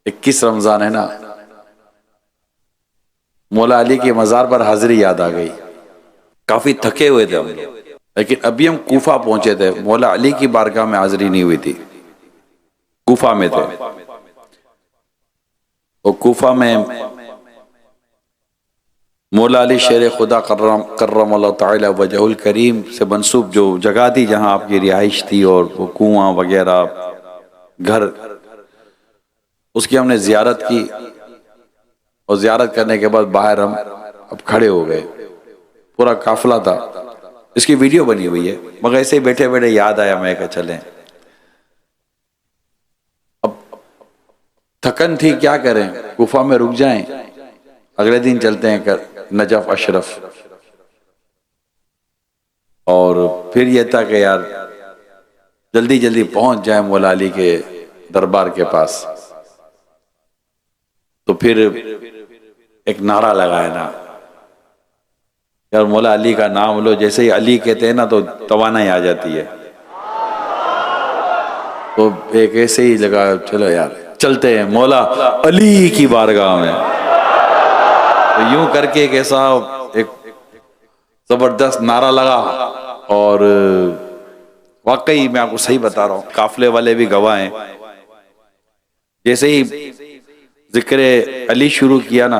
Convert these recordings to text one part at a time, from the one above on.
21 रमजान है ना, मौला अली के मज़ार पर हाजिरी याद आ गई। काफी थके हुए थे हम, लेकिन अभी हम कूफा पहुंचे थे, मौला अली की बारगाह में हाजिरी नहीं हुई थी। कूफा में थे, और कूफा में मौला अली शेर खुदा कर्रम ताला वजहुल करीम से मंसूब जो जगह थी जहां आपकी रिहाइश थी और वो कुआं वगैरह घर, उसकी हमने जियारत की। और जियारत करने के बाद बाहर हम अब खड़े हो गए, पूरा काफिला था। इसकी वीडियो बनी हुई है, मगर ऐसे बैठे बैठे याद आया, मैं कहा चलें, अब थकन थी, क्या करें, गुफा में रुक जाएं, अगले दिन चलते हैं कर नजफ अशरफ। और फिर यह था कि यार जल्दी जल्दी पहुंच जाए मौला अली के दरबार के पास। तो फिर एक नारा लगाया ना, यार मौला अली का नाम लो, जैसे ही अली कहते हैं ना तो तवानाई आ जाती है। तो एक ऐसे ही लगा, चलो यार चलते हैं मौला अली की बारगाह में। तो यूं करके एक ऐसा एक जबरदस्त नारा लगा। और वाकई मैं आपको सही बता रहा हूं, काफिले वाले भी गवाह हैं, जैसे ही जिक्र अली शुरू किया ना,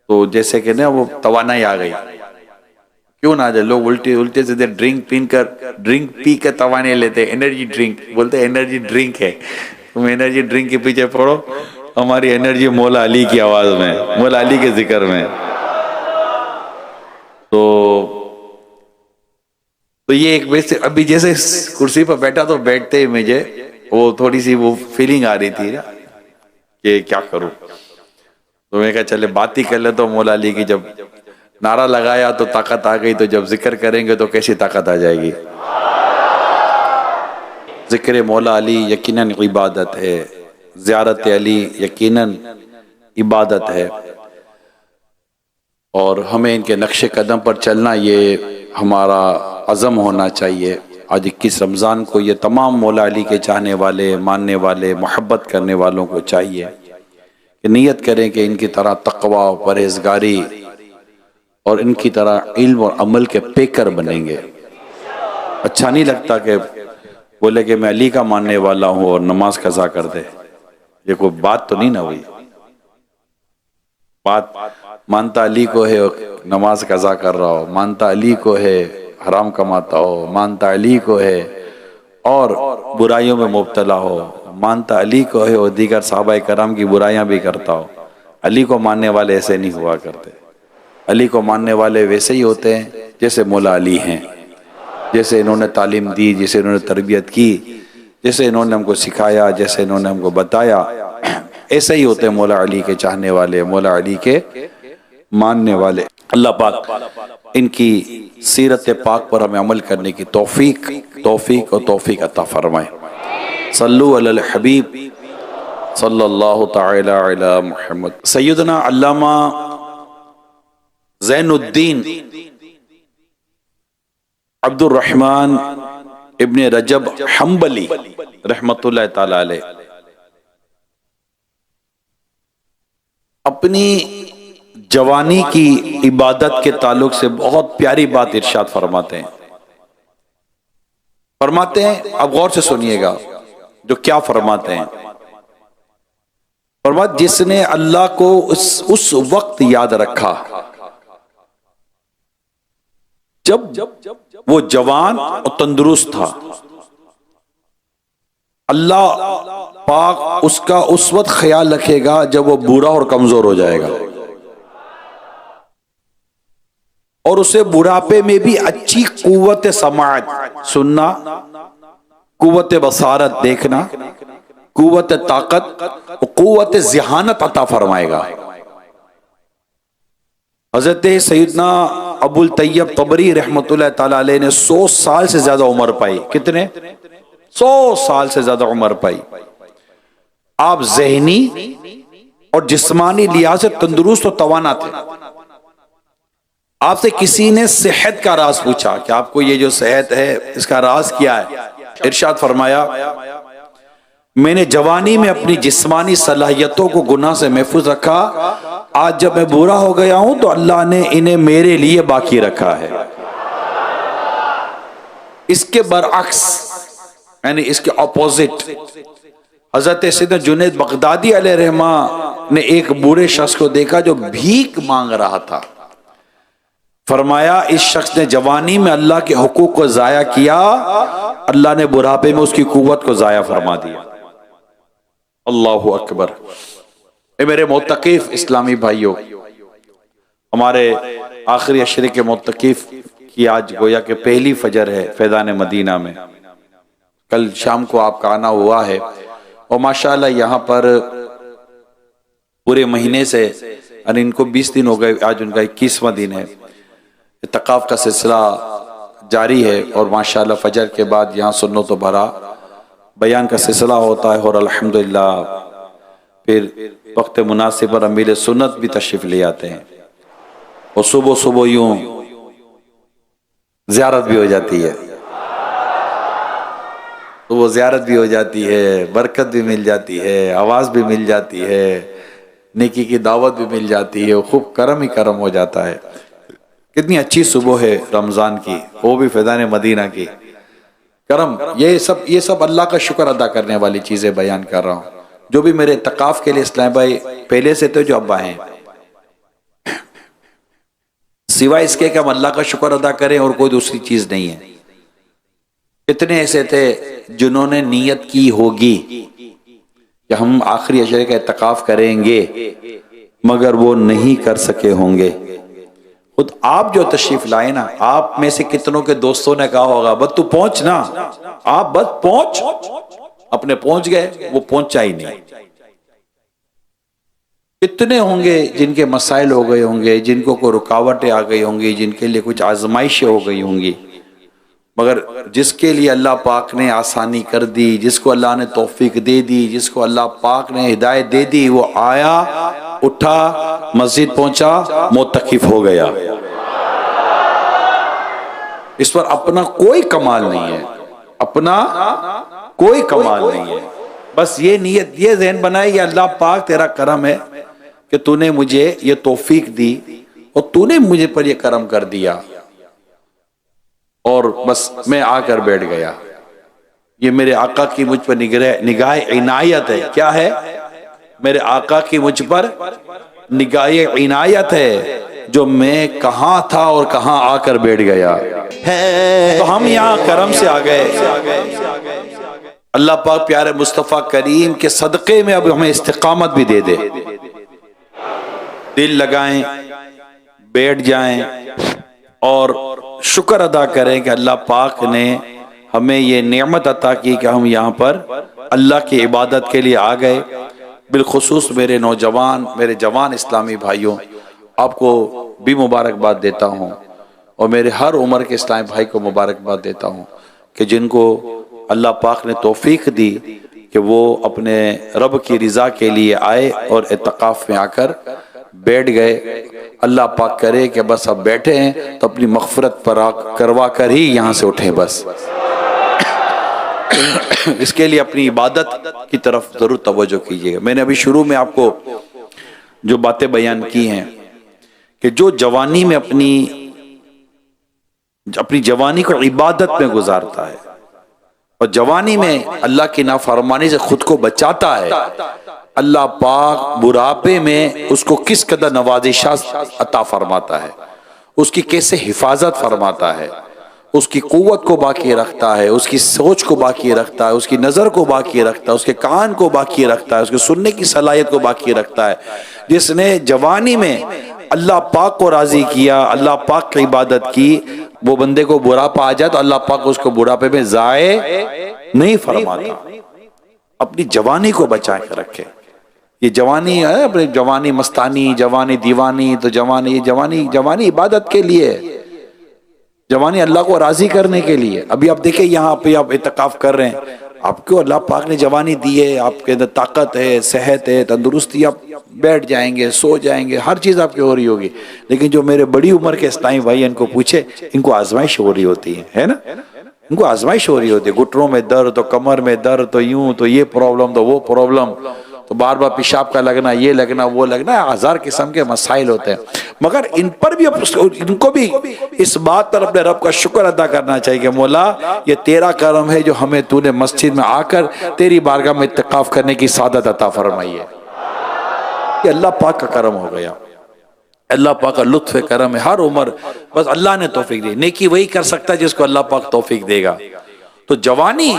तो जैसे कि ना वो तवानाई आ गई। क्यों ना जाए, लोग उल्टे उल्टे सीधे ड्रिंक पी कर तवानाई लेते, एनर्जी ड्रिंक बोलते, एनर्जी ड्रिंक है, तुम एनर्जी ड्रिंक के पीछे पड़ो, हमारी एनर्जी मौला अली की आवाज में, मौला अली के जिक्र में। तो ये एक वैसे अभी जैसे कुर्सी पर बैठा तो बैठते ही मुझे वो थोड़ी सी वो फीलिंग आ रही थी ना कि क्या करूं। तो मैं कहा चले बात ही कर ले, तो मौला अली की जब नारा लगाया तो ताकत आ गई, तो जब जिक्र करेंगे तो कैसी ताकत आ जाएगी। जिक्र मौला अली यकीनन इबादत है, ज़ियारत अली यकीनन इबादत है, और हमें इनके नक्शे कदम पर चलना ये हमारा अज़म होना चाहिए। आज 21 रमज़ान को ये तमाम मौला अली के चाहने वाले, मानने वाले, मोहब्बत करने वालों को चाहिए कि नियत करें कि इनकी तरह तक़वा, परहेज़गारी और इनकी तरह इल्म और अमल के पेकर बनेंगे। अच्छा नहीं लगता कि बोले कि मैं अली का मानने वाला हूँ और नमाज कज़ा कर दे, ये कोई बात तो नहीं ना हुई। बात मानता अली को है और नमाज कज़ा कर रहा हो, मानता अली को है हराम कमाता हो, मानता अली को है और बुराइयों में मुब्तला हो, मानता अली को है और दीगर सहाबाए कराम की बुराइयां भी करता हो। अली को मानने वाले ऐसे नहीं हुआ करते। अली को मानने वाले वैसे ही होते हैं जैसे मौला अली हैं, जैसे इन्होंने तालीम दी, जैसे इन्होंने तरबियत की, जैसे इन्होंने हमको सिखाया, जैसे इन्होंने हमको बताया, ऐसे ही होते हैं मौला अली के चाहने वाले, मौला अली के मानने वाले। अल्लाह पाक इनकी सीरत पाक पर हमें अमल करने की तौफीक अता फरमाए। सल्लु अलल हबीब सल्लल्लाहु तआला अला मुहम्मद। सैयदना अल्लामा ज़ैनुद्दीन अब्दुर रहमान इब्ने रजब हम्बली रहमतुल्लाह ताला अलैह अपनी जवानी की इबादत के ताल्लुक से बहुत प्यारी बात इरशाद फरमाते हैं। अब गौर से सुनिएगा जो क्या फरमाते हैं। फरमाते जिसने अल्लाह को उस वक्त याद रखा जब वो जवान और तंदुरुस्त था, अल्लाह पाक उसका उस वक्त ख्याल रखेगा जब वो बूढ़ा और कमजोर हो जाएगा, और उसे बुढ़ापे में भी अच्छी कुव्वत समाअत सुनना, कुव्वत बसारत देखना, कुव्वत ताकत और कुव्वत ज़िहानत अता फरमाएगा। हजरत सैयदना अबुल तैयब तबरी रहमतुल्लाह ताला अलैह ने 100 साल से ज्यादा उम्र पाई। कितने? 100 साल से ज्यादा उम्र पाई। आप ज़हनी और जिस्मानी लिहाज से तंदुरुस्त और तवाना थे। आपसे किसी ने सेहत का राज पूछा कि आपको ये जो सेहत है इसका राज क्या है? इरशाद फरमाया मैंने जवानी में अपनी जिस्मानी सलाहियतों को गुनाह से महफूज रखा। आज जब मैं बुरा हो गया हूं तो अल्लाह ने इन्हें मेरे लिए बाकी रखा है। इसके बरअक्स यानी इसके ऑपोजिट हजरत सैयदना जुनैद बगदादी अलैहिर्रहमा ने एक बूढ़े शख्स को देखा जो भीख मांग रहा था। फरमाया इस शख्स ने जवानी में अल्लाह के हुकूक को जाया किया, अल्लाह ने बुढ़ापे में उसकी कुव्वत को जाया फरमा दिया। अल्लाहु अकबर। ए मेरे मुत्तकीफ इस्लामी भाइयों, हमारे आखिरी अशरे के मुत्तकीफ की आज गोया के पहली फजर है फैज़ान मदीना में। कल शाम को आपका आना हुआ है और माशाअल्लाह यहाँ पर पूरे महीने से, और इनको 20 दिन हो गए, आज उनका 21वां दिन है। इत्तिकाफ का सिलसिला जारी है और माशाअल्लाह फजर के बाद यहाँ सुन्नत तो भरा बयान का सिलसिला होता है और अल्हम्दुलिल्लाह फिर वक्त मुनासिब पर अमीर सुन्नत भी तशरीफ ले आते हैं और सुबह सुबह यूं ज़ियारत भी हो जाती है, तो वो ज़ियारत भी हो जाती है, बरकत भी मिल जाती है, आवाज़ भी मिल जाती है, नेकी की दावत भी मिल जाती है, खूब करम ही करम हो जाता है। कितनी अच्छी सुबह है रमज़ान की, वो भी फैज़ान मदीना की। करम ये सब अल्लाह का शुक्र अदा करने वाली चीज़ें बयान कर रहा हूँ। जो भी मेरे इत्तिकाफ के लिए इस्लाम भाई पहले से तो जो अब्बा हैं, सिवाय इसके कि हम अल्लाह का शुक्र अदा करें और कोई दूसरी चीज़ नहीं है। कितने ऐसे थे जिन्होंने नीयत की होगी कि हम आखिरी अशरे का इत्तिकाफ करेंगे मगर वो नहीं कर सके होंगे। खुद आप जो तशरीफ लाए ना, आप में से कितनों के दोस्तों ने कहा होगा बस तू पहुंच ना, आप बस पहुंच, अपने पहुंच गए, वो पहुंचा ही नहीं। कितने होंगे जिनके मसाइल हो गए होंगे, जिनको कोई रुकावटें आ गई होंगी, जिनके लिए कुछ आजमाइशें हो गई होंगी, मगर जिसके लिए अल्लाह पाक ने आसानी कर दी, जिसको अल्लाह ने तौफीक दे दी, जिसको अल्लाह पाक ने हिदायत दे दी, वो आया, उठा, मस्जिद पहुंचा, मुत्तकिफ हो गया। इस पर अपना कोई कमाल नहीं है, अपना कोई कमाल नहीं है। बस ये नीयत, ये ज़हन बनाए कि अल्लाह पाक तेरा करम है कि तूने मुझे ये तौफीक दी और तूने मुझे पर ये करम कर दिया और बस मैं आकर बैठ गया। ये मेरे आका की मुझ पर निगाह इनायत है। क्या है? मेरे आका की मुझ पर निगाह इनायत है जो मैं कहां था और कहां आकर बैठ गया है। तो हम यहाँ करम से आ गए। अल्लाह पाक प्यारे मुस्तफ़ा करीम के सदक़े में अब हमें इस्तिक़ामत भी दे दे। दिल लगाएं, बैठ जाएं और शुक्र अदा करें कि अल्लाह पाक ने हमें ये नेमत अता की कि हम यहाँ पर अल्लाह की इबादत के लिए आ गए। बिलखुसूस मेरे नौजवान, मेरे जवान इस्लामी भाइयों, आपको भी मुबारकबाद देता हूँ और मेरे हर उम्र के इस्लामी भाई को मुबारकबाद देता हूँ कि जिनको अल्लाह पाक ने तौफीक दी कि वो अपने रब की रज़ा के लिए आए और इत्तिकाफ में आकर बैठ गए। अल्लाह पाक करे कि बस अब बैठे हैं तो अपनी मग़फ़िरत पर करवा कर ही यहाँ से उठें। बस इसके लिए अपनी इबादत की तरफ ज़रूर तवज्जो कीजिएगा। मैंने अभी शुरू में आपको जो बातें बयान की हैं कि जो जवानी में अपनी जवानी को इबादत में गुजारता है और जवानी में अल्लाह की नाफरमानी से खुद को बचाता है, अल्लाह पाक बुढ़ापे में उसको किस कदर नवाज़िशात अता फरमाता है, उसकी कैसे हिफाजत फरमाता है, उसकी क़ुव्वत को बाकी रखता है, उसकी सोच को बाकी रखता है, उसकी नज़र को बाकी रखता है, उसके कान को बाकी रखता है, उसके सुनने की सलाहियत को बाकी रखता है। जिसने जवानी में अल्लाह पाक को राज़ी किया, अल्लाह पाक की इबादत की, वो बंदे को बुढ़ापा आ जाए तो अल्लाह पाक उसको बुढ़ापे में ज़ाये नहीं फरमाता। अपनी जवानी को बचा के रखे। ये जवानी है अपनी जवानी मस्तानी, जवानी दीवानी, तो जवानी इबादत के लिए, जवानी अल्लाह को राजी करने के लिए। अभी आप देखिए यहाँ पे आप इत्तिकाफ कर रहे हैं, आपको अल्लाह पाक ने जवानी दी है, आपके अंदर ताकत है, सेहत है, तंदुरुस्ती, आप बैठ जाएंगे, सो जाएंगे, हर चीज़ आपकी हो रही होगी। लेकिन जो मेरे बड़ी उम्र के इस्लामी भाई इनको पूछे, इनको आजमाइश हो रही होती है ना। उनको आजमाइश हो रही होती है, घुटनों में दर्द तो कमर में दर्द तो यूं तो ये प्रॉब्लम तो वो प्रॉब्लम, तो बार बार पेशाब का लगना, ये लगना वो लगना, 1000 किस्म के मसाइल होते हैं। मगर इन पर भी इनको भी इस बात पर अपने रब का शुक्र अदा करना चाहिए कि मौला ये तेरा करम है जो हमें तूने मस्जिद में आकर तेरी बारगाह में इत्तिकाफ करने की सादत अता फरमाई है। ये अल्लाह पाक का करम हो गया, अल्लाह पाक का लुत्फ करम है। हर उम्र बस अल्लाह ने तौफीक दी, नेकी वही कर सकता है जिसको अल्लाह पाक तौफीक देगा। तो जवानी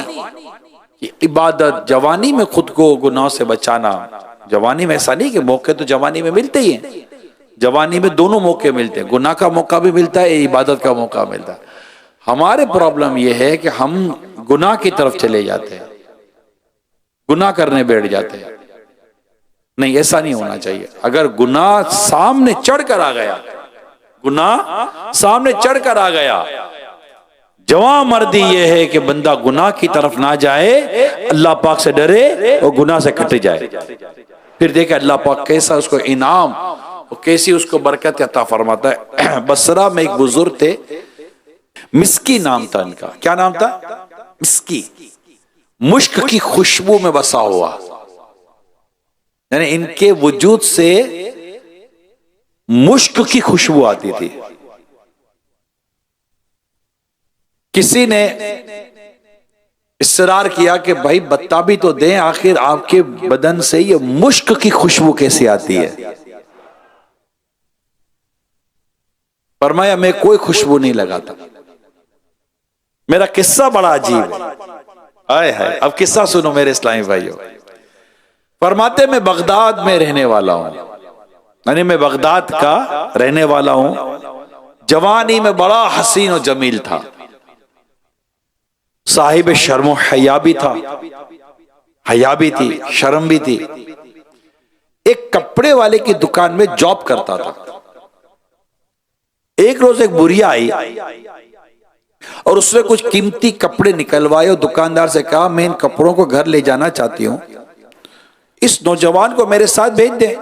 इबादत, जवानी में खुद को गुनाह से बचाना, जवानी में ऐसा नहीं कि मौके तो जवानी में मिलते ही हैं, जवानी में दोनों मौके मिलते हैं, गुनाह का मौका भी मिलता है, इबादत का मौका मिलता है। हमारे प्रॉब्लम यह है कि हम गुनाह की तरफ चले जाते हैं, गुनाह करने बैठ जाते हैं। नहीं, ऐसा नहीं होना चाहिए। अगर गुनाह सामने चढ़कर आ गया, गुनाह सामने चढ़कर आ गया, जवां मर्दी ये है कि बंदा गुनाह की तरफ ना जाए, अल्लाह पाक से डरे और गुनाह से कट जाए। फिर देखे अल्लाह पाक कैसा उसको इनाम और कैसी उसको बरकत अता फरमाता है। बसरा में एक बुजुर्ग थे, मिस्की नाम था इनका। क्या नाम था? मिस्की। मुश्क की खुशबू में बसा हुआ, यानी इनके वजूद से मुश्क की खुशबू आती थी। किसी ने इसरार किया कि भाई बता भी तो दें, आखिर आपके बदन से ये मुश्क की खुशबू कैसे आती है? फरमाया मैं कोई खुशबू नहीं लगाता। मेरा किस्सा बड़ा अजीब है, आए है। अब किस्सा सुनो मेरे इस्लामी भाइयों। फरमाते मैं बगदाद में रहने वाला हूं, यानी मैं बगदाद का रहने वाला हूं। जवानी में बड़ा हसीन और जमील था, साहिब शर्म हया भी था, हया भी थी, शर्म भी थी। एक कपड़े वाले की दुकान में जॉब करता था। एक रोज एक बुढ़िया आई और उसने कुछ कीमती कपड़े निकलवाए और दुकानदार से कहा मैं इन कपड़ों को घर ले जाना चाहती हूं, इस नौजवान को मेरे साथ भेज दें,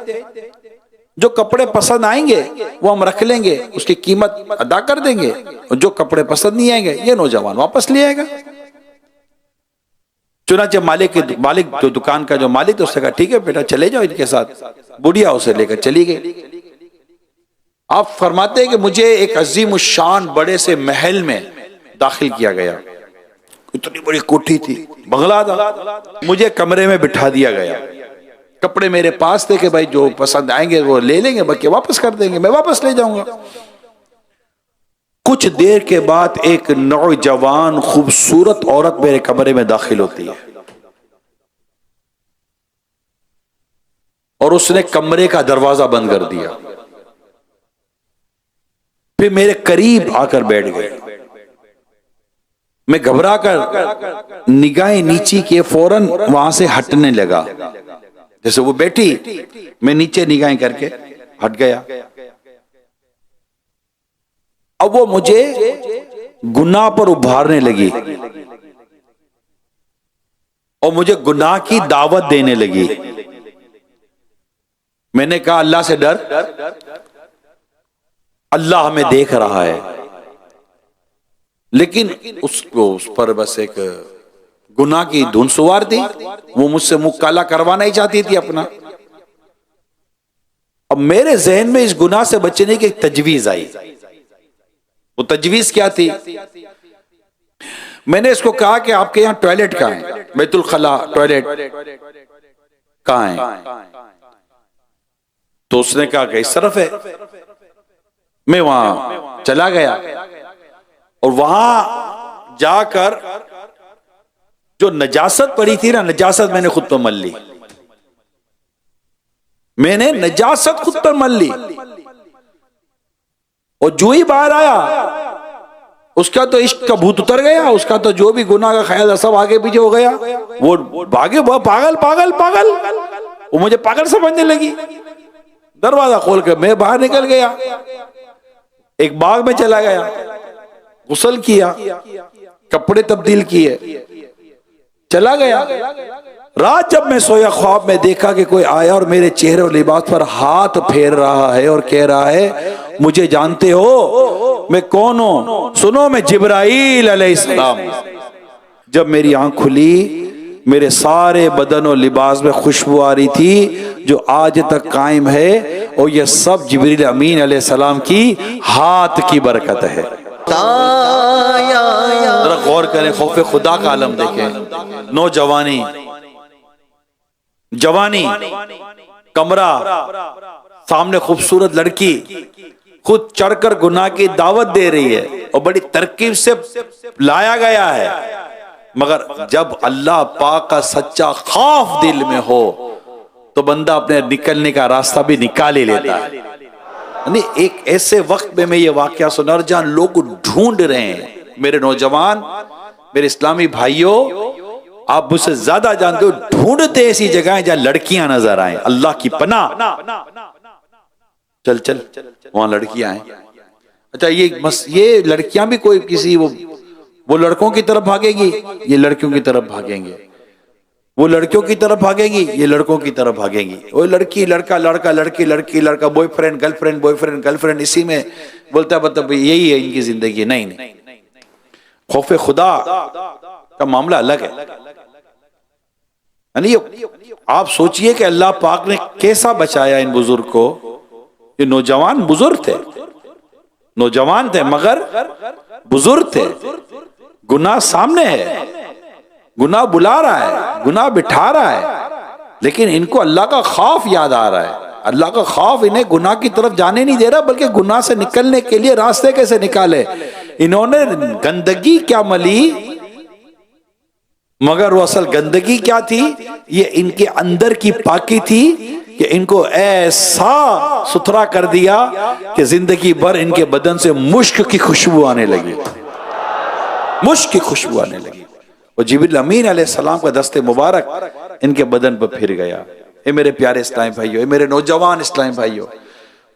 जो कपड़े पसंद आएंगे वो हम रख लेंगे, उसकी कीमत अदा कर देंगे, और जो कपड़े पसंद नहीं आएंगे ये नौजवान वापस ले आएगा। चुनाचे मालिक जो दुकान का जो मालिक तो उसने कहा ठीक है बेटा चले जाओ इनके साथ। बुढ़िया उसे लेकर चली गई। आप फरमाते हैं कि मुझे एक अजीम शान बड़े से महल में दाखिल किया गया। इतनी बड़ी कोठी थी, बंगला था। मुझे कमरे में बिठा दिया गया, कपड़े मेरे पास थे कि भाई जो पसंद आएंगे वो ले लेंगे, बाकी वापस कर देंगे, मैं वापस ले जाऊंगा। कुछ देर के बाद एक नौजवान खूबसूरत औरत मेरे कमरे में दाखिल होती है और उसने कमरे का दरवाजा बंद कर दिया। फिर मेरे करीब आकर बैठ गई। मैं घबरा कर निगाहें नीचे किए, फौरन वहां से हटने लगा। जैसे वो बैठी, मैं नीचे निगाहें करके हट गया। अब वो मुझे गुनाह पर उभारने लगी और मुझे गुनाह की दावत देने लगी। मैंने कहा अल्लाह से डर, अल्लाह हमें देख रहा है। लेकिन उसको उस पर बस एक गुनाह की धुन सवार थी, वो मुझसे मुंह काला करवाना ही चाहती थी अपना। अब मेरे जहन में इस गुनाह से बचने की एक तजवीज आई। वो तजवीज क्या थी? मैंने इसको कहा कि आपके यहां टॉयलेट कहां है, बैतुल खला टॉयलेट कहां है? तो उसने कहा कि इस तरफ है। मैं वहां चला गया और वहां जाकर जो नजासत पड़ी थी ना, नजासत मैंने खुद पर मल ली। मैंने नजासत खुद पर मल ली और जो ही बाहर आया उसका तो इश्क का भूत उतर गया। उसका तो जो भी गुनाह का ख्याल सब आगे पीछे हो गया। वो भागे, वो पागल पागल पागल, वो मुझे पागल समझने लगी। दरवाजा खोल कर मैं बाहर निकल गया, एक बाग में चला गया, गुस्ल किया, कपड़े तब्दील किए, चला गया। रात जब मैं सोया, ख्वाब में देखा कि कोई आया और मेरे चेहरे और लिबास पर हाथ फेर रहा है और कह रहा है मुझे जानते हो? मैं कौन हूं? सुनो, मैं जिब्राईल अलैहिस्सलाम। जब मेरी आंख खुली, मेरे सारे बदन और लिबास में खुशबू आ रही थी जो आज तक कायम है, और ये सब जिब्रील अमीन अलैहिस्सलाम की हाथ की बरकत है। जरा गौर करें, खौफे खुदा का आलम देखें। नौजवानी, जवानी, कमरा, सामने खूबसूरत लड़की खुद चढ़कर गुनाह की दावत दे रही है और बड़ी तरकीब से लाया गया है, मगर जब अल्लाह पाक का सच्चा खौफ दिल में हो तो बंदा अपने निकलने का रास्ता भी निकाल ही लेता है। नहीं, एक ऐसे वक्त में मैं ये वाकया सुना जहां लोग ढूंढ रहे हैं। मेरे नौजवान, मेरे इस्लामी भाइयों, आप मुझसे ज्यादा जानते हो, ढूंढते ऐसी जगह जहां लड़कियां नजर आए। अल्लाह की पनाह, चल चल वहां लड़कियां हैं। अच्छा, ये लड़कियां भी कोई किसी वो लड़कों की तरफ भागेगी, ये लड़कियों की तरफ भागेंगे। वो लड़कियों की तरफ भागेगी, ये लड़कों की तरफ भागेंगी। वो लड़की लड़का, लड़का लड़की, लड़की लड़का, बॉयफ्रेंड गर्लफ्रेंड, बॉयफ्रेंड गर्लफ्रेंड, इसी में बोलता है मतलब यही है इनकी जिंदगी। नहीं नहीं, खौफे खुदा का मामला अलग है। यानी आप सोचिए कि अल्लाह पाक ने कैसा बचाया इन बुजुर्ग को। ये नौजवान बुजुर्ग थे, नौजवान थे मगर बुजुर्ग थे। गुनाह सामने है, गुनाह बुला रहा है, गुनाह बिठा रहा है, लेकिन इनको अल्लाह का खौफ याद आ रहा है। अल्लाह का खौफ इन्हें गुनाह की तरफ जाने नहीं दे रहा, बल्कि गुनाह से निकलने के लिए रास्ते कैसे निकाले। इन्होंने गंदगी क्या मली, मगर वो असल गंदगी क्या थी, ये इनके अंदर की पाकी थी कि इनको ऐसा सुथरा कर दिया कि जिंदगी भर इनके बदन से मुश्क की खुशबू आने लगी, मुश्क की खुशबू आने लगी। और जिब्रील अमीन अलैहिस्सलाम का दस्ते मुबारक इनके बदन पर फिर गया। ए मेरे प्यारे इस्लामी भाइयों, ए मेरे नौजवान इस्लामी भाइयों,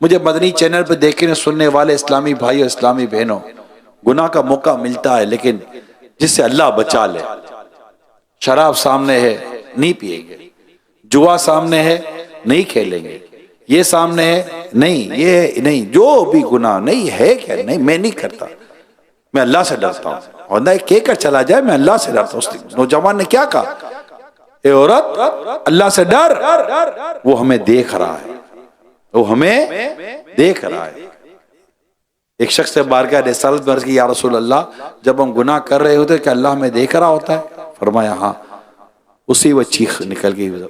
मुझे मदनी चैनल पर देखने सुनने वाले इस्लामी भाइयों, इस्लामी बहनों, गुनाह का मौका मिलता है, लेकिन जिससे अल्लाह बचा ले। शराब सामने है, नहीं पिएंगे। जुआ सामने है, नहीं खेलेंगे। ये सामने है, नहीं, ये नहीं, जो भी गुनाह नहीं है क्या, नहीं मैं नहीं करता, मैं अल्लाह से डरता हूं। और ना कहकर चला जाए मैं अल्लाह से डरता हूं। उस नौजवान ने क्या कहा, ए औरत अल्लाह से डर, वो हमें देख रहा है, वो हमें देख रहा है। एक शख्स से बारगाह रिसालत में अर्ज़ की, या रसूल अल्लाह, जब हम गुनाह कर रहे होते क्या अल्लाह हमें देख रहा होता है? फरमाया हाँ। उसी वो चीख निकल गई।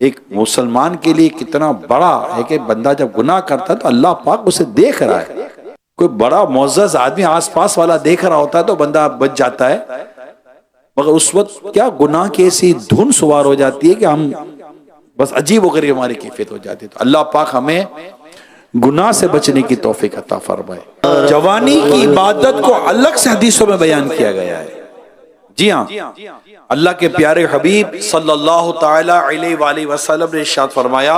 एक मुसलमान के लिए कितना बड़ा है कि बंदा जब गुनाह करता है तो अल्लाह पाक उसे देख रहा है। कोई बड़ा मुअज़्ज़ज़ आदमी आसपास वाला देख रहा होता है तो बंदा बच जाता है, मगर उस वक्त क्या गुनाह की ऐसी धुन सवार हो जाती है कि हम बस अजीब होकर हमारी कैफियत हो जाती है। तो अल्लाह पाक हमें गुनाह से बचने की तौफीक अता फरमाए। जवानी की इबादत को अलग से हदीसों में बयान किया गया है। जी हाँ, अल्लाह के प्यारे हबीब सल्लल्लाहु ताला अलैहि वसल्लम ने इरशाद फरमाया,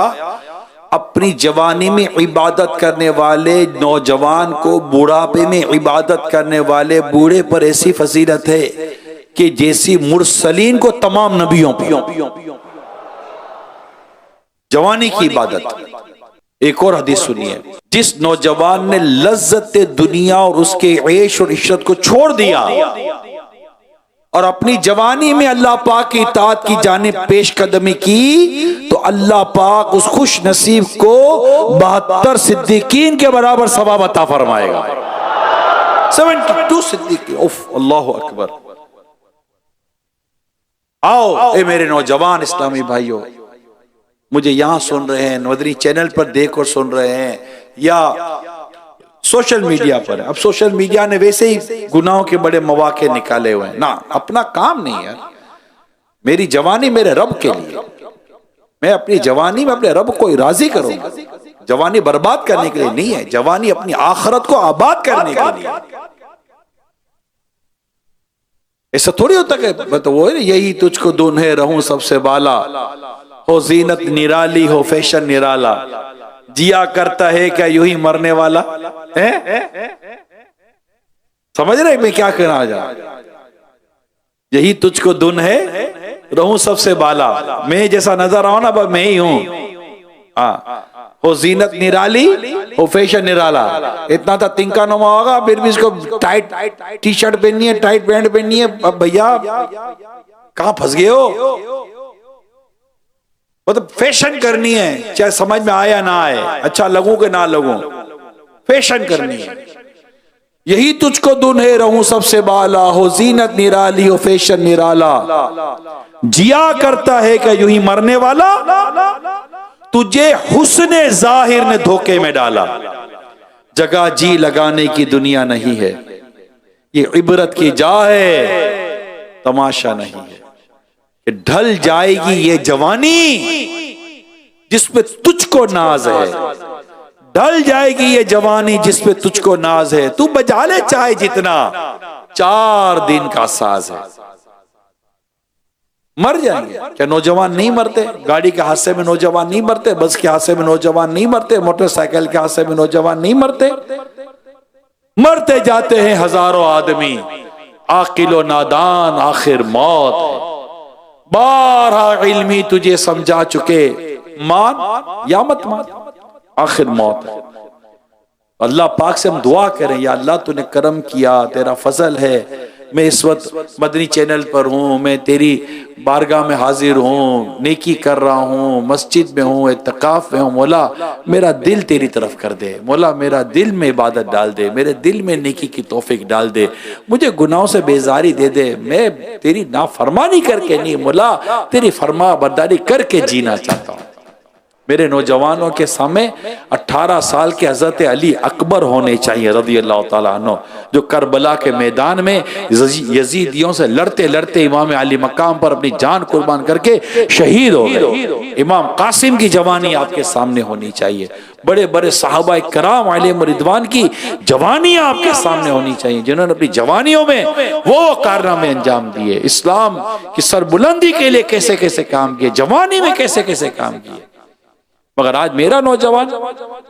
अपनी जवानी में इबादत करने वाले नौजवान को बुढ़ापे में इबादत करने वाले बूढ़े पर ऐसी फजीलत है कि जैसी मुरसलीन को तमाम नबियों पर। जवानी की इबादत। एक और हदीस सुनिए, जिस नौजवान ने लज्जत दुनिया और उसके ऐश और इश्रत को छोड़ दिया और अपनी जवानी में अल्लाह पाक की इताअत की जानिब पेश कदमी की, तो अल्लाह पाक उस खुश नसीब को 72 सिद्दीकीन के बराबर सवाब अता फरमाएगा। 72 सिद्दीकीन, उफ, अल्लाहु अकबर। आओ ए मेरे नौजवान इस्लामी भाइयों, मुझे यहां सुन रहे हैं, मदनी चैनल पर देख और सुन रहे हैं, या सोशल मीडिया पर। अब सोशल मीडिया ने वैसे ही गुनाहों के बड़े मौके निकाले हुए हैं ना, अपना काम नहीं है। मेरी जवानी मेरे रब के लिए, मैं अपनी जवानी में अपने रब को राजी करूंगा। जवानी बर्बाद करने के लिए नहीं है, जवानी अपनी आखिरत को आबाद करने के लिए। ऐसा थोड़ी होता कि तो वो यही तुझको दुन्हे रहूं सबसे बाला, हो जीनत निराली हो फैशन निराला, जिया करता है क्या यूं ही मरने वाला है? समझ रहे मैं क्या कहना जा? यही तुझको दुन है रहूं सबसे बाला, मैं जैसा नजर आऊं ना मैं ही हूं। हाँ, वो जीनत निराली, वो फैशन निराला। इतना था तिनका नुमा होगा, फिर भी इसको टाइट टी शर्ट पहननी है, टाइट पैंट पहननी है। अब भैया कहां फंस गए हो? वो तो फैशन करनी है, चाहे समझ में आया ना आए, अच्छा लगूं कि ना लगूं, फैशन करनी है। यही तुझको दुन्हे रहूं सबसे बाला, हो जीनत निराली हो फैशन निराला। जिया करता है क्या यूं ही मरने वाला, तुझे हुस्ने जाहिर ने धोखे में डाला। जगह जी लगाने की दुनिया नहीं है, ये इबरत की जा है, तमाशा नहीं है। कि ढल जाएगी ये जवानी जिसपे तुझको नाज है, ढल जाएगी ये जवानी जिसपे तुझको नाज है। तू बजा ले चाहे जितना, 4 दिन का साज है। मर जाएंगे क्या नौजवान नहीं मरते? गाड़ी के हादसे में नौजवान नहीं मरते? बस के हादसे में नौजवान नहीं मरते? मोटरसाइकिल के हादसे में नौजवान नहीं मरते? मरते जाते हैं हजारों आदमी, आकिलो नादान आखिर मौत है। बारहा इल्मी तुझे समझा चुके, मान या मत मान, आखिर मौत है। अल्लाह पाक से हम दुआ करें, या अल्लाह तूने करम किया, तेरा फजल है, मैं इस वक्त मदनी चैनल पर हूँ, मैं तेरी बारगाह में हाजिर हूँ, नेकी कर रहा हूँ, मस्जिद में हूँ, इत्तिकाफ में हूँ। मौला मेरा दिल तेरी तरफ कर दे, मौला मेरा दिल में इबादत डाल दे, मेरे दिल में नेकी की तौफीक डाल दे, मुझे गुनाहों से बेजारी दे दे। मैं तेरी नाफरमानी करके नहीं, मौला तेरी फरमा बरदारी करके जीना चाहता हूँ। मेरे नौजवानों के सामने 18 साल के हजरत अली अकबर होने चाहिए रज़ी अल्लाह ताला अन्हु, जो करबला के मैदान में यजीदियों से लड़ते लड़ते इमाम अली मकाम पर अपनी जान कुर्बान करके शहीद हो गए। इमाम कासिम की जवानी आपके सामने होनी चाहिए। बड़े बड़े सहाबा कराम अलैहिम रिदवान की जवानी आपके सामने होनी चाहिए, जिन्होंने अपनी जवानियों में वो कारनामे अंजाम दिए, इस्लाम की सरबुलंदी के लिए कैसे कैसे काम किए, जवानी में कैसे कैसे काम किए। मगर आज मेरा नौजवान,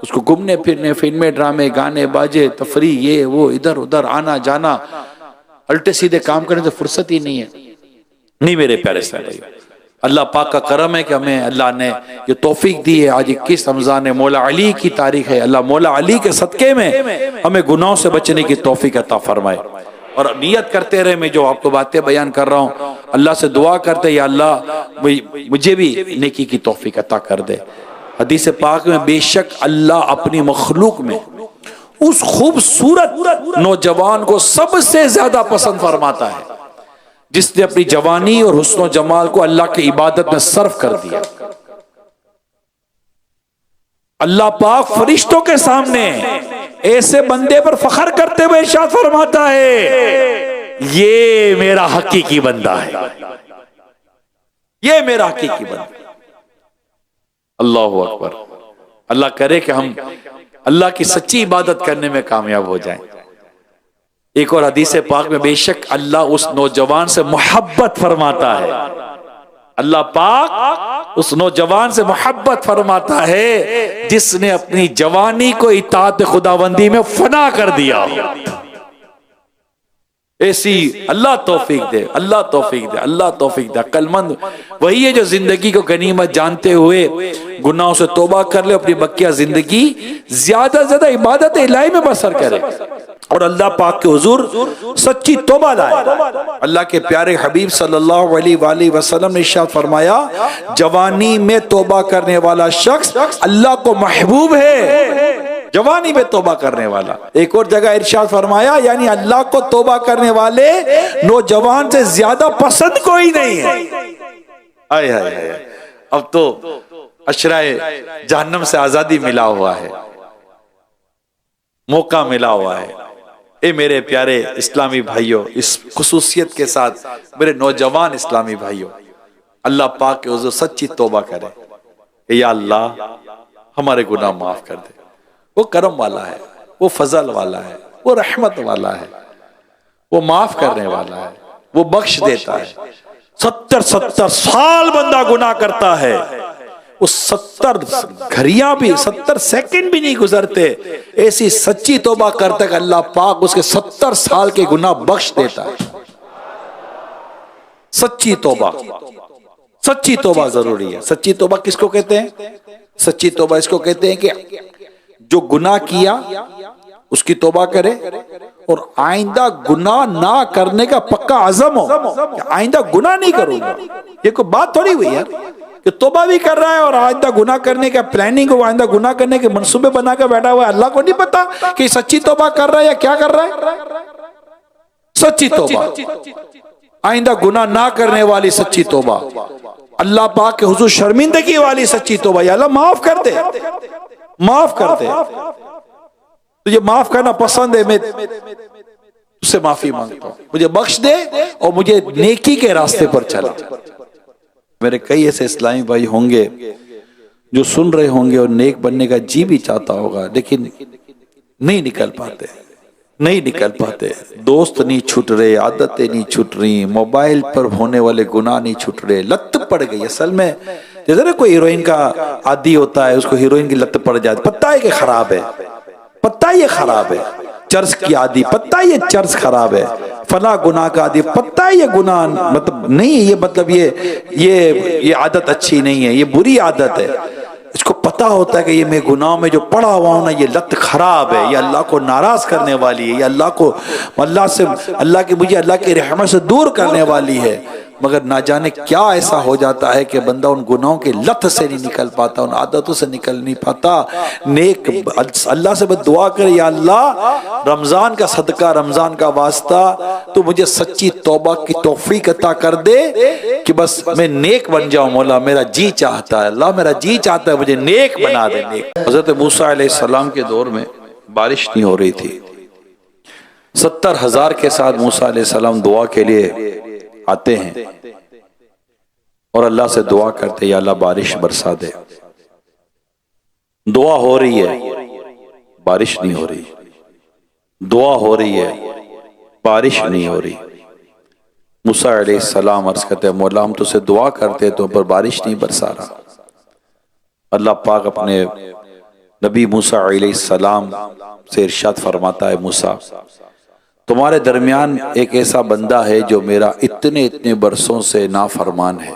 उसको घूमने फिरने, फिल्में, ड्रामे, गाने, बाजे, तफरी, ये वो, इधर उधर आना जाना, उल्टे सीधे काम करने से फुर्सत ही नहीं है। नहीं मेरे प्यारे साहब, अल्लाह पाक का करम है कि हमें अल्लाह ने ये तौफीक दी है। आज 21 रमजान है, मौला अली की तारीख है। अल्लाह मौला अली के सदके में हमें गुनाहों से बचने की तौफीक अता फरमाए। और नियत करते रहे, मैं जो आपको बातें बयान कर रहा हूँ, अल्लाह से दुआ करते, या अल्लाह मुझे भी नेकी की तौफीक अता कर दे। हदीस पाक में बेशक अल्लाह अपनी मखलूक में उस खूबसूरत नौजवान को सबसे ज्यादा पसंद फरमाता है जिसने अपनी जवानी और हुस्न जमाल को अल्लाह की इबादत में सर्फ कर दिया। अल्लाह पाक फरिश्तों के सामने ऐसे बंदे पर फख्र करते हुए इरशाद फरमाता है, ये मेरा हकीकी बंदा है, ये मेरा हकीकी बंदा। अल्लाहु अकबर। अल्लाह करे कि हम अल्लाह की सच्ची इबादत करने में कामयाब हो जाएं। एक और हदीस पाक में बेशक अल्लाह उस नौजवान से मोहब्बत फरमाता है, अल्लाह पाक उस नौजवान से मोहब्बत फरमाता है जिसने अपनी जवानी को इताअत खुदाबंदी में फना कर दिया। ऐसी अल्लाह तौफीक दे, अल्लाह तौफीक दे, अल्लाह तौफीक दे। अक्लमंद वही है जो जिंदगी को गनीमत जानते हुए गुनाहों से तौबा कर ले, अपनी बकिया जिंदगी ज्यादा से ज्यादा इबादत इलाही में बसर करे और अल्लाह पाक के हुजूर सच्ची तौबा लाए। अल्लाह के प्यारे हबीब सल्लल्लाहु अलैहि वसल्लम ने इरशाद फरमाया, जवानी में तौबा करने वाला शख्स अल्लाह को महबूब है, जवानी में तौबा करने वाला। एक और जगह इरशाद फरमाया, यानी अल्लाह को तौबा करने वाले नौजवान से ज्यादा पसंद कोई नहीं है। आए हाय हाय, अब तो अशराए जहन्नम से आजादी मिला हुआ है, मौका मिला हुआ है। ए मेरे प्यारे इस्लामी भाइयों, इस खुसूसियत के साथ मेरे नौजवान इस्लामी भाइयों, अल्लाह पाक के हुजूर सच्ची तौबा करें। या अल्लाह हमारे गुनाह माफ कर दे। वो करम वाला है, वो फजल वाला है, वो रहमत वाला है, वो माफ करने वाला है, वो बख्श देता है। 70 साल बंदा गुनाह करता है, उस 70 घड़ियां भी 70 सेकंड भी नहीं गुजरते, ऐसी सच्ची तौबा करते कि अल्लाह पाक उसके 70 साल के गुनाह बख्श देता है। सच्ची तौबा, सच्ची तौबा जरूरी है। सच्ची तौबा किसको कहते हैं? सच्ची तौबा इसको कहते हैं कि जो गुनाह किया उसकी तौबा करे और आइंदा गुनाह ना करने का पक्का अज़म हो कि आइंदा गुनाह नहीं करूंगा। ये कोई बात थोड़ी हुई यार कि तौबा भी कर रहा है और आइंदा गुनाह करने का प्लानिंग हो, आइंदा गुनाह करने के मंसूबे बना कर बैठा हुआ है। अल्लाह को नहीं पता कि सच्ची तौबा कर रहा है या क्या कर रहा है। सच्ची तौबा, आइंदा गुनाह ना करने वाली सच्ची तौबा, अल्लाह पाक के हुजूर शर्मिंदगी वाली सच्ची तौबा, या अल्लाह माफ कर दे, माफ कर दे, तुझे माफ करना पसंद है, मैं उससे माफी मांगता हूं, मुझे बख्श दे और मुझे नेकी के रास्ते पर चला। मेरे कई ऐसे इस्लामी भाई होंगे जो सुन रहे होंगे और नेक बनने का जी भी चाहता होगा, लेकिन नहीं निकल पाते, नहीं निकल पाते। दोस्त नहीं छूट रहे, आदतें नहीं छूट रही, मोबाइल पर होने वाले गुनाह नहीं छूट रहे, लत पड़ गई। असल में जैसे ना कोई हीरोइन का आदी होता है, उसको हीरोइन की लत पड़ जाती, पता है कि खराब है, पता है ये खराब है। चर्च की आदी, पता है ये चर्च खराब है। फला गुनाह का आदी, पता है ये गुनाह मतलब नहीं है, ये मतलब ये आदत अच्छी नहीं है, ये बुरी आदत है। इसको पता होता है कि ये मैं गुनाह में जो पड़ा हुआ हूं ना, ये लत खराब है, ये अल्लाह को नाराज करने वाली है, ये अल्लाह की मुझे अल्लाह की रहमत से दूर करने वाली है। मगर ना जाने क्या ऐसा हो जाता है कि बंदा उन गुनाहों की लत से नहीं निकल पाता, उन आदतों से निकल नहीं पाता। नेक अल्लाह से बस दुआ करे, या अल्लाह रमजान का सदका, रमजान का वास्ता, तो मुझे सच्ची तौबा की तौफीक अता कर दे कि बस मैं नेक बन जाऊं। मौला मेरा जी चाहता है, अल्लाह मेरा जी चाहता है, मुझे नेक बना दे। नेक। हजरत मूसा अलैहिस्सलाम के दौर में बारिश नहीं हो रही थी। 70,000 के साथ मूसा अलैहिस्सलाम दुआ के लिए आते हैं और अल्लाह से दुआ करते, या अल्लाह बारिश बरसा दे। दुआ हो रही है, बारिश नहीं हो रही, दुआ हो रही है, बारिश नहीं हो रही। मूसा अलैहिस्सलाम अर्ज करते, मौला हम तुझसे दुआ करते तो पर बारिश नहीं बरसा रहा। अल्लाह पाक अपने नबी मूसा अलैहिस्सलाम से इरशाद फरमाता है, मूसा तुम्हारे दरमियान एक ऐसा बंदा है जो मेरा इतने बरसों से नाफरमान है,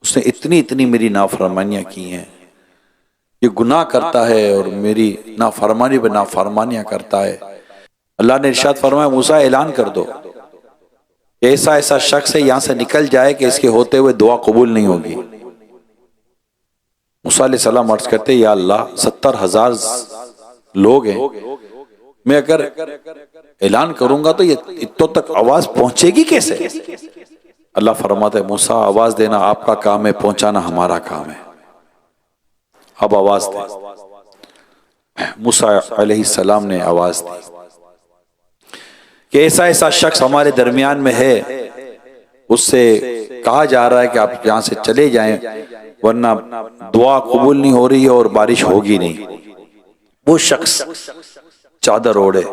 उसने इतनी मेरी नाफरमानियां की हैं, ये गुनाह करता है और मेरी नाफरमानी पे नाफरमानियां करता है। अल्लाह ने इरशाद फरमाया, मूसा ऐलान कर दो ऐसा शख्स है यहां से निकल जाए कि इसके होते हुए दुआ कबूल नहीं होगी। मूसा अलैहिस्सलाम अर्ज करते, या अल्लाह 70,000 लोग हैं, मैं अगर ऐलान करूंगा तो ये इत्तों तक आवाज पहुंचेगी कैसे। अल्लाह फरमाता है, मूसा आवाज देना आपका काम है, पहुंचाना हमारा काम है। अब आवाज दे। मूसा अलैहिस्सलाम ने आवाज दी कि ऐसा शख्स हमारे दरमियान में है, उससे कहा जा रहा है कि आप यहां से चले जाएं वरना दुआ कबूल नहीं हो रही है और बारिश होगी नहीं। वो शख्स चादर ओढ़े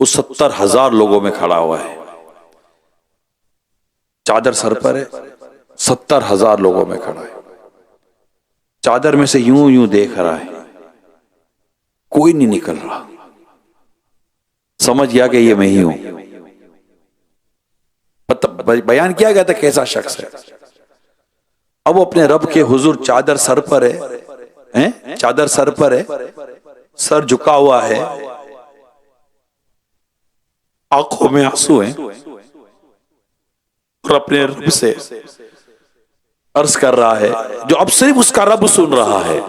उस 70,000 लोगों में खड़ा हुआ है, चादर सर पर है, 70,000 लोगों में खड़ा है, चादर में से यूं देख रहा है, कोई नहीं निकल रहा। समझ गया कि ये मैं ही हूं। बयान किया गया था कैसा शख्स है। अब वो अपने रब के हुजूर चादर सर पर है, चादर सर पर है, सर झुका हुआ है, आंखों में आंसू हैं और अपने रब से अर्ज कर रहा है, जो अब सिर्फ उसका रब सुन रहा है,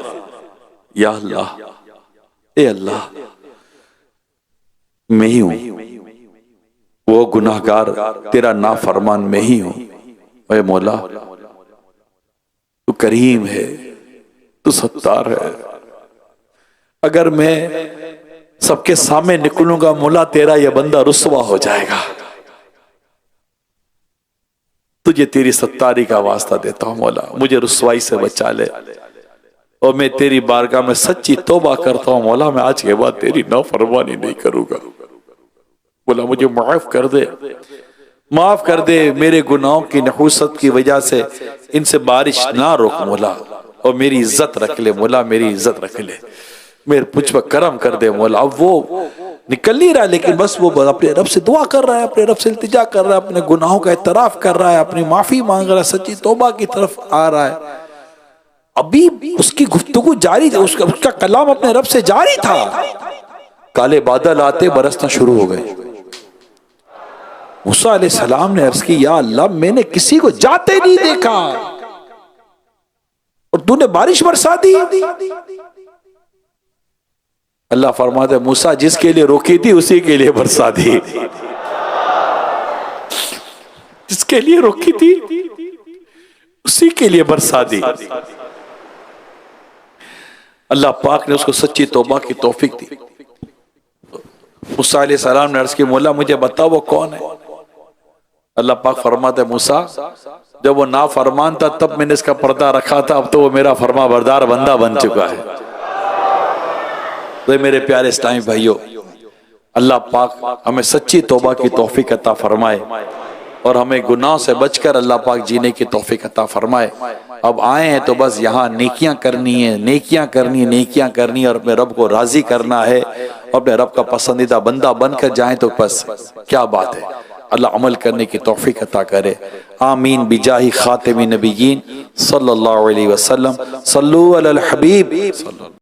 या अल्लाह, ए अल्लाह, मैं ही हूं, वो गुनाहगार तेरा नाफरमान मैं ही हूं। ए मौला तू करीम है, तू सत्तार है, अगर मैं सबके सामने निकलूंगा मौला तेरा यह बंदा रुसवा हो जाएगा। तुझे तेरी सत्तारी का वास्ता देता हूं मौला, मुझे रुसवाई से बचा ले और मैं तेरी बारगाह में सच्ची तौबा करता हूं मौला, मैं आज के बाद तेरी नाफरमानी नहीं करूंगा। बोला मुझे माफ कर दे, माफ कर दे, मेरे गुनाहों की नहूसत की वजह से इनसे बारिश ना रोक मौला, और मेरी इज्जत रख ले मौला, मेरी इज्जत रख ले, मेरे मुझ पर करम कर दे मौला। अब वो निकल नहीं रहा, लेकिन बस वो अपने रब से दुआ कर रहा है, अपने रब से इल्तिजा कर रहा है, अपने गुनाहों का इतराफ कर रहा है, अपनी माफी मांग रहा है, सच्ची तौबा की तरफ आ रहा है। अभी उसकी गुफ्तगू जारी थी, उसका कलाम अपने रब से जारी था। काले बादल आते बरसना शुरू हो गए। मूसा अलैहिस्सलाम ने अर्ज की, या अल्लाह, मैंने किसी को जाते नहीं देखा और तूने बारिश बरसा दी। अल्लाह फरमाते, मूसा जिसके लिए रोकी थी उसी के लिए बरसा दी। जिसके लिए रोकी थी उसी के लिए बरसा दी। अल्लाह पाक ने उसको सच्ची तौबा की तौफीक दी। मूसा अलैहिस्सलाम ने अर्ज की, मौला मुझे बताओ वो कौन है। अल्लाह पाक फरमाते, मूसा जब वो नाफरमान था तब मैंने इसका पर्दा रखा था, अब तो वो मेरा फरमा बरदार बंदा बन चुका है। तो मेरे प्यारे इस्लामी भाइयों, अल्लाह पाक हमें सच्ची तौबा की तौफीक अता फरमाए और हमें गुनाह से बचकर अल्लाह पाक जीने की तौफीक अता फरमाए। अब आए हैं तो बस यहाँ नेकियां करनी है, नेकियां करनी है, नेकियां करनी है और अपने रब को राजी करना है, अपने रब का पसंदीदा बंदा बनकर जाए तो बस क्या बात है। अल्लाह अमल करने की तौफीक अता करे। आमीन बिजाही खातिमी नबिय्यीन सल्लल्लाहु अलैहि वसल्लम। सल्लु अलल हबीब।